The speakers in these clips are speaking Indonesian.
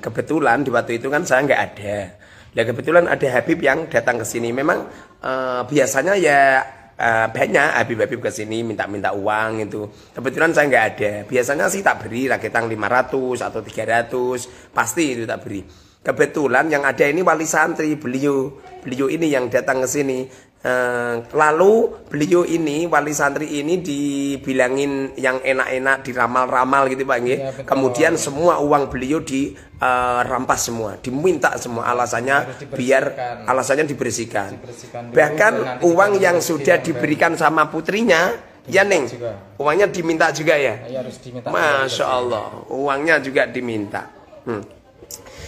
kebetulan di waktu itu kan saya nggak ada. Nah kebetulan ada Habib yang datang ke sini. Memang biasanya ya banyak Habib-Habib ke sini minta-minta uang itu. Kebetulan saya nggak ada. Biasanya sih tak beri raketang 500 atau 300, pasti itu tak beri. Kebetulan yang ada ini wali santri, beliau ini yang datang ke sini. Lalu beliau ini wali santri ini dibilangin yang enak-enak, diramal-ramal gitu Pak nggih. Ya, kemudian semua uang beliau dirampas semua, diminta semua, alasannya biar dibersihkan. Bahkan uang yang sudah diberikan sama putrinya, ya Neng, uangnya diminta juga ya. Masya Allah, uangnya juga diminta.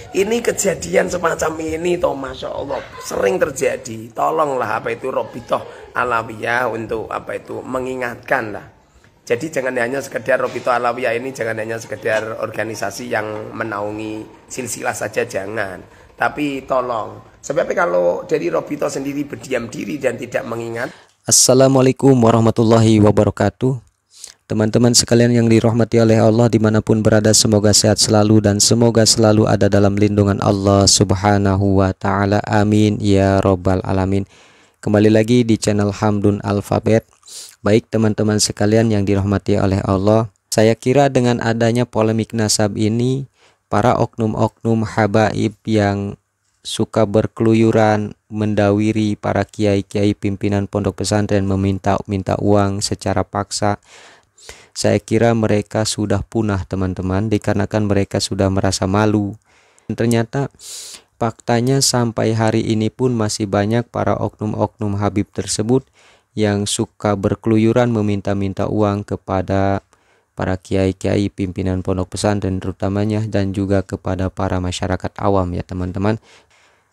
Ini kejadian semacam ini toh, Masya Allah, sering terjadi. Tolonglah Robitoh Alawiyah untuk mengingatkan lah. Jadi jangan hanya sekedar Robitoh Alawiyah ini, jangan hanya sekedar organisasi yang menaungi silsilah saja, jangan. Tapi tolong, sebab kalau dari Robitoh sendiri berdiam diri dan tidak mengingat. Assalamualaikum warahmatullahi wabarakatuh. Teman-teman sekalian yang dirahmati oleh Allah dimanapun berada, semoga sehat selalu dan semoga selalu ada dalam lindungan Allah subhanahu wa ta'ala, amin ya robbal alamin. Kembali lagi di channel Hamdun Alfabet. Baik teman-teman sekalian yang dirahmati oleh Allah, saya kira dengan adanya polemik nasab ini, para oknum-oknum habaib yang suka berkeluyuran mendawiri para kiai-kiai pimpinan pondok pesantren meminta uang secara paksa, saya kira mereka sudah punah teman-teman, dikarenakan mereka sudah merasa malu. Dan ternyata faktanya sampai hari ini pun masih banyak para oknum-oknum Habib tersebut yang suka berkeluyuran meminta-minta uang kepada para kiai-kiai pimpinan pondok pesantren terutamanya, dan juga kepada para masyarakat awam ya teman-teman.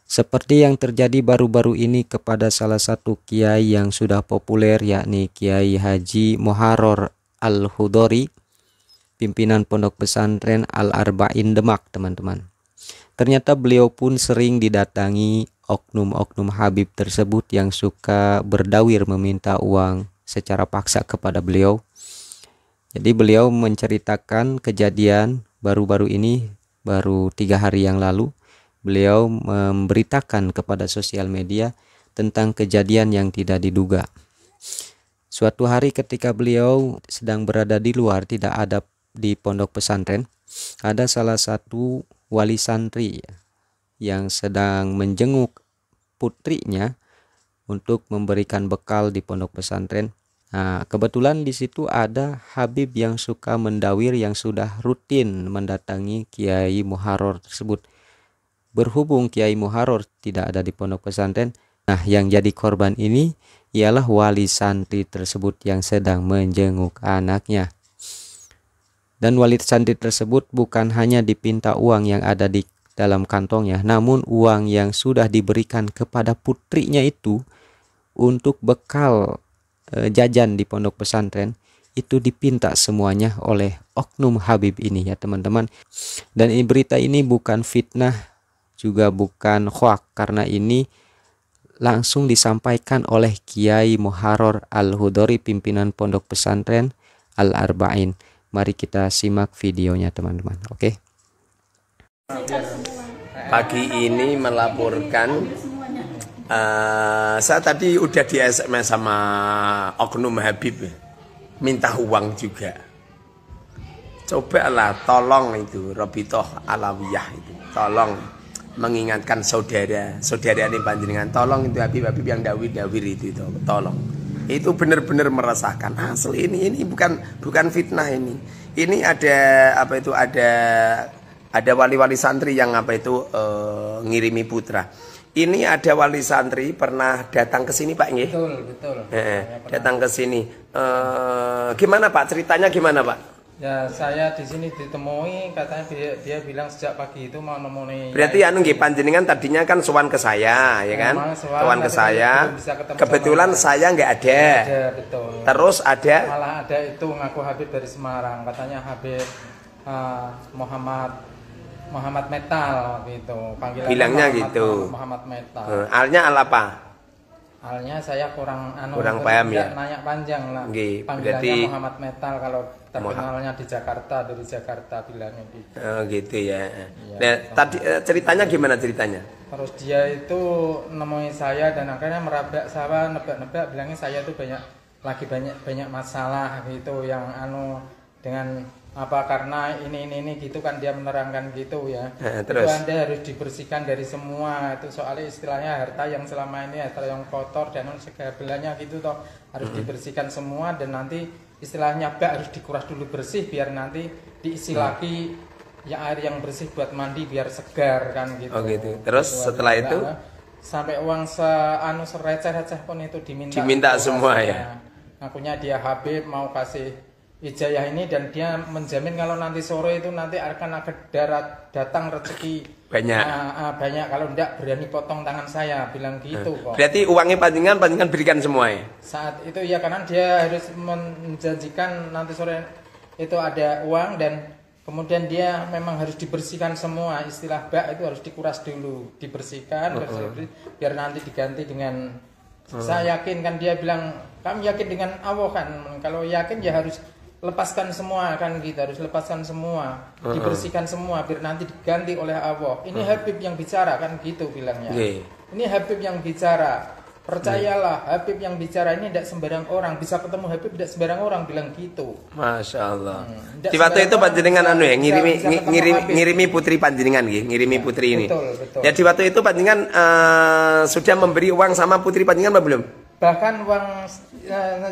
Seperti yang terjadi baru-baru ini kepada salah satu kiai yang sudah populer, yakni Kiai Haji Moharor Al-Hudori, pimpinan pondok pesantren Al-Arba'in Demak teman-teman. Ternyata beliau pun sering didatangi oknum-oknum Habib tersebut yang suka berdawir meminta uang secara paksa kepada beliau. Jadi beliau menceritakan kejadian baru-baru ini, baru 3 hari yang lalu, beliau memberitakan kepada sosial media tentang kejadian yang tidak diduga. Suatu hari ketika beliau sedang berada di luar, tidak ada di pondok pesantren, ada salah satu wali santri yang sedang menjenguk putrinya untuk memberikan bekal di pondok pesantren. Nah, kebetulan di situ ada Habib yang suka mendawir yang sudah rutin mendatangi Kiai Moharor tersebut. Berhubung Kiai Moharor tidak ada di pondok pesantren, nah yang jadi korban ini ialah wali santri tersebut yang sedang menjenguk anaknya. Dan wali santri tersebut bukan hanya dipinta uang yang ada di dalam kantongnya, namun uang yang sudah diberikan kepada putrinya itu untuk bekal jajan di pondok pesantren itu dipinta semuanya oleh oknum Habib ini ya teman-teman. Dan berita ini bukan fitnah, juga bukan hoax, karena ini langsung disampaikan oleh Kiai Moharor Al-Hudori, pimpinan pondok pesantren Al-Arba'in. Mari kita simak videonya teman-teman. Oke. Pagi ini melaporkan, saya tadi udah di SMS sama oknum Habib, minta uang juga. Cobalah tolong itu Robitoh Alawiyah itu, tolong mengingatkan saudara ini panjenengan, tolong itu Habib-Habib yang dawir itu tolong. Itu benar-benar merasakan asli ini bukan fitnah ini. Ini ada wali-wali santri yang ngirimi putra. Ini ada wali santri pernah datang ke sini Pak nggih? Betul. Datang ke sini. Gimana Pak, ceritanya gimana Pak? Ya, saya di sini ditemui, katanya dia bilang sejak pagi itu mau nemoni. Berarti nggih panjenengan tadinya kan sowan ke saya, ya kan? Sowan ke saya. Kebetulan saya nggak ada. Betul. Terus ada? Malah ada itu ngaku Habib dari Semarang, katanya Habib Muhammad Metal gitu. Panggilannya bilangnya Muhammad, gitu. Muhammad Metal. Alnya al apa? Halnya saya kurang paham ya. Nanya panjang lah. Nggih, Panggilannya berarti Muhammad Metal kalau terkenalnya di Jakarta, dari Jakarta bilangnya gitu. Oh gitu ya. Iya, Nah, tadi ceritanya gimana ceritanya? Terus dia itu nemuin saya dan akhirnya merabak saya, nebak-nebak bilangnya saya itu lagi banyak masalah gitu yang dengan apa karena ini gitu kan dia menerangkan gitu ya. Terus itu Anda harus dibersihkan dari semua itu soalnya istilahnya harta yang selama ini harta yang kotor dan segalanya gitu toh harus dibersihkan semua dan nanti istilahnya harus dikuras dulu bersih biar nanti diisi lagi ya air yang bersih buat mandi biar segar kan gitu. Oh gitu. Terus setelah itu sampai uang receh pun itu diminta semua ya. Ngakunya dia Habib mau kasih ijazah ini dan dia menjamin kalau nanti sore itu nanti akan datang rezeki banyak kalau enggak berani potong tangan saya bilang gitu kok. Berarti uangnya panjenengan berikan semua ya? Saat itu ya karena dia harus menjanjikan nanti sore itu ada uang dan kemudian dia memang harus dibersihkan semua istilah itu harus dikuras dulu dibersihkan biar nanti diganti dengan saya yakin kan dia bilang kamu yakin dengan Allah kan kalau yakin ya harus lepaskan semua kan gitu harus lepaskan semua dibersihkan semua biar nanti diganti oleh Allah ini Habib yang bicara kan gitu bilangnya ini Habib yang bicara percayalah Habib yang bicara ini tidak sembarang orang bisa ketemu Habib tidak sembarang orang bilang gitu. Masya Allah di waktu itu panjenengan ya ngirimi putri panjenengan ngirimi putri ini betul. Ya di waktu itu panjenengan sudah memberi uang sama putri panjenengan apa belum? Bahkan uang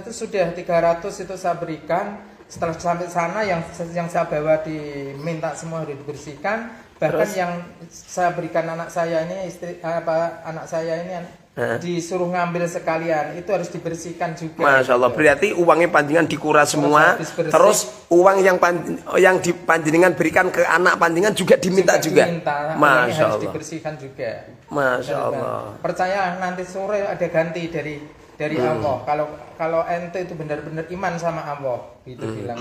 itu sudah 300 itu saya berikan setelah sampai sana yang saya bawa diminta semua harus dibersihkan bahkan terus? Yang saya berikan anak saya ini anak saya ini disuruh ngambil sekalian itu harus dibersihkan juga. Masya Allah berarti uangnya panjenengan dikuras semua terus uang yang panjenengan berikan ke anak panjenengan juga diminta juga. Masya Allah harus dibersihkan juga. Masya Allah percaya nanti sore ada ganti dari Allah kalau ente itu benar-benar iman sama Allah gitu bilang.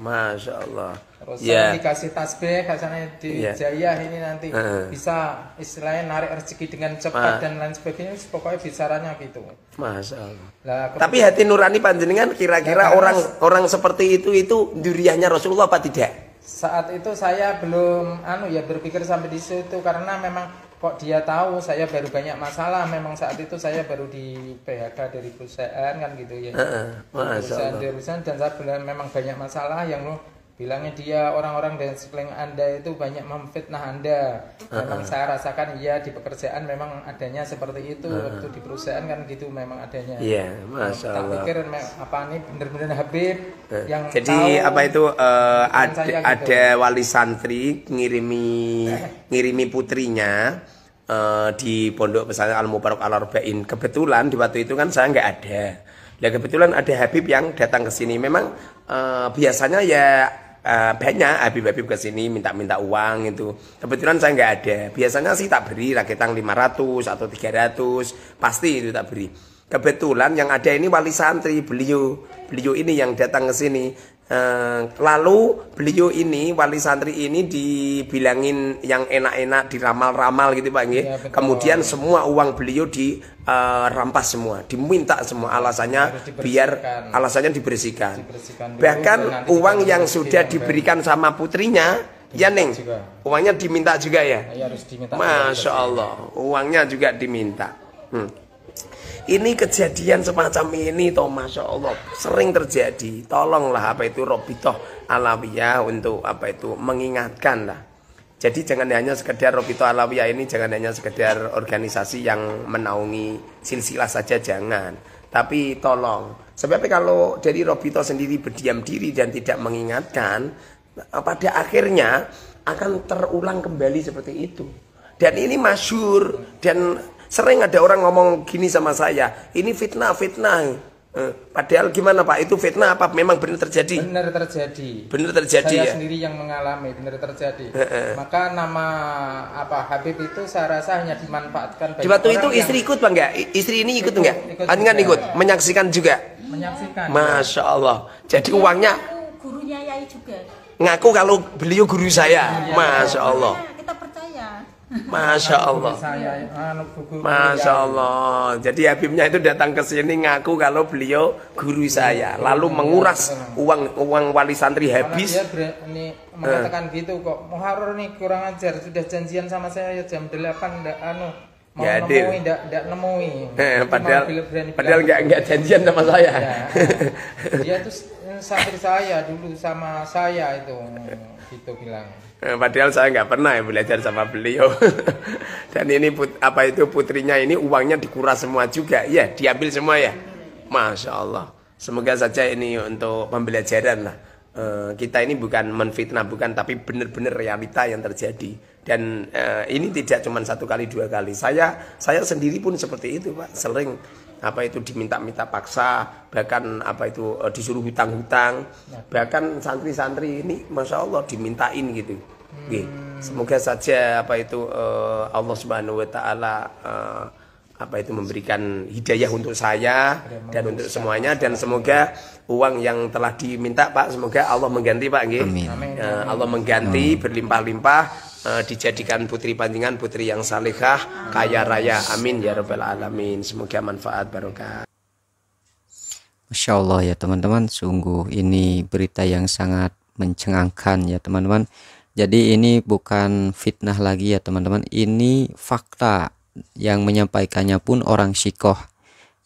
Masya Allah terus saya dikasih tasbih katanya di Jaya ini nanti bisa istilahnya narik rezeki dengan cepat dan lain sebagainya pokoknya bicaranya gitu. Masya Allah tapi hati nurani panjenengan kira-kira orang seperti itu duriahnya Rasulullah apa tidak? Saat itu saya belum berpikir sampai di situ karena memang kok dia tahu saya baru banyak masalah memang saat itu saya baru di PHK dari perusahaan kan gitu ya perusahaan dan saya bilang memang banyak masalah yang bilangnya dia orang-orang dan sekeliling Anda itu banyak memfitnah Anda memang saya rasakan di pekerjaan memang adanya seperti itu waktu di perusahaan kan gitu memang adanya Masya Allah tak pikir apa ini benar-benar Habib yang jadi tahu, apa itu ada gitu. Wali santri ngirimi putrinya di Pondok Pesantren Al Mubarak Al Arba'in kebetulan di waktu itu kan saya nggak ada. Nah kebetulan ada Habib yang datang ke sini memang biasanya ya banyak Habib ke sini minta uang itu. Kebetulan saya nggak ada. Biasanya sih tak beri raketang 500 atau 300 pasti itu tak beri. Kebetulan yang ada ini wali santri beliau ini yang datang ke sini. Lalu beliau ini wali santri ini dibilangin yang enak-enak diramal-ramal gitu Pak kemudian semua uang beliau dirampas semua diminta semua alasannya dibersihkan bahkan uang yang sudah diberikan sama putrinya Neng uangnya diminta juga ya Masya Allah uangnya juga diminta Ini kejadian semacam ini toh Masya Allah sering terjadi. Tolonglah apa itu Robitoh Alawiyah untuk apa itu mengingatkan lah. Jadi jangan hanya sekedar Robitoh Alawiyah ini jangan hanya sekedar organisasi yang menaungi silsilah saja jangan. Tapi tolong. Sebab kalau dari Robitoh sendiri berdiam diri dan tidak mengingatkan, pada akhirnya akan terulang kembali seperti itu. Dan ini masyhur dan sering ada orang ngomong gini sama saya, ini fitnah. Padahal gimana Pak, itu fitnah apa memang benar terjadi? Benar terjadi. Saya sendiri yang mengalami, benar terjadi. Maka nama Habib itu saya rasa hanya dimanfaatkan. Di waktu itu istri ikut Pak enggak? Istri ini ikut enggak? Angan ikut, menyaksikan juga. Masya Allah. Jadi uangnya gurunya Yai juga. Ngaku kalau beliau guru saya. Masya Allah. Kita percaya. Masya Allah. Masya Allah. Jadi Habibnya itu datang ke sini ngaku kalau beliau guru saya, lalu menguras uang wali santri habis. Dia berani mengatakan gitu kok. Muharrar nih kurang ajar, sudah janjian sama saya jam 8 ndak mau nemui ndak nemui. Padahal enggak janjian sama saya. Ya, dia tuh santri saya dulu sama saya itu gitu bilang. Padahal saya nggak pernah ya belajar sama beliau. Dan ini putrinya ini uangnya dikuras semua juga, ya diambil semua ya. Masya Allah. Semoga saja ini untuk pembelajaran lah. Kita ini bukan menfitnah, bukan, tapi benar-benar realita yang terjadi. Dan ini tidak cuma 1 kali 2 kali. Saya sendiri pun seperti itu Pak. Sering diminta-minta paksa, bahkan disuruh hutang-hutang, bahkan santri-santri ini Masya Allah dimintain gitu. Semoga saja Allah Subhanahu Wa Taala memberikan hidayah untuk saya dan untuk semuanya, dan semoga uang yang telah diminta Pak, semoga Allah mengganti Pak. Allah mengganti berlimpah-limpah, dijadikan putri panjenengan putri yang salehah, kaya raya, amin ya rabbal alamin. Semoga manfaat barokah. Masya Allah ya teman-teman, sungguh ini berita yang sangat mencengangkan ya teman-teman. Jadi ini bukan fitnah lagi ya teman-teman, ini fakta yang menyampaikannya pun orang Syikoh,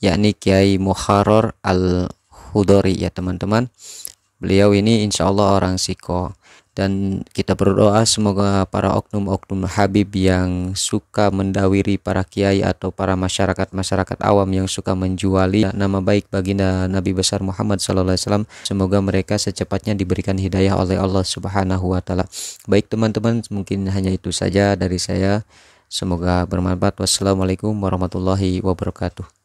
yakni Kiai Muharrar Al-Hudori ya teman-teman. Beliau ini insya Allah orang Syikoh, dan kita berdoa semoga para oknum-oknum Habib yang suka mendawiri para kiai atau para masyarakat awam yang suka menjuali nama baik baginda Nabi besar Muhammad SAW, semoga mereka secepatnya diberikan hidayah oleh Allah Subhanahu Wa Taala. Baik teman-teman, mungkin hanya itu saja dari saya. Semoga bermanfaat. Wassalamualaikum warahmatullahi wabarakatuh.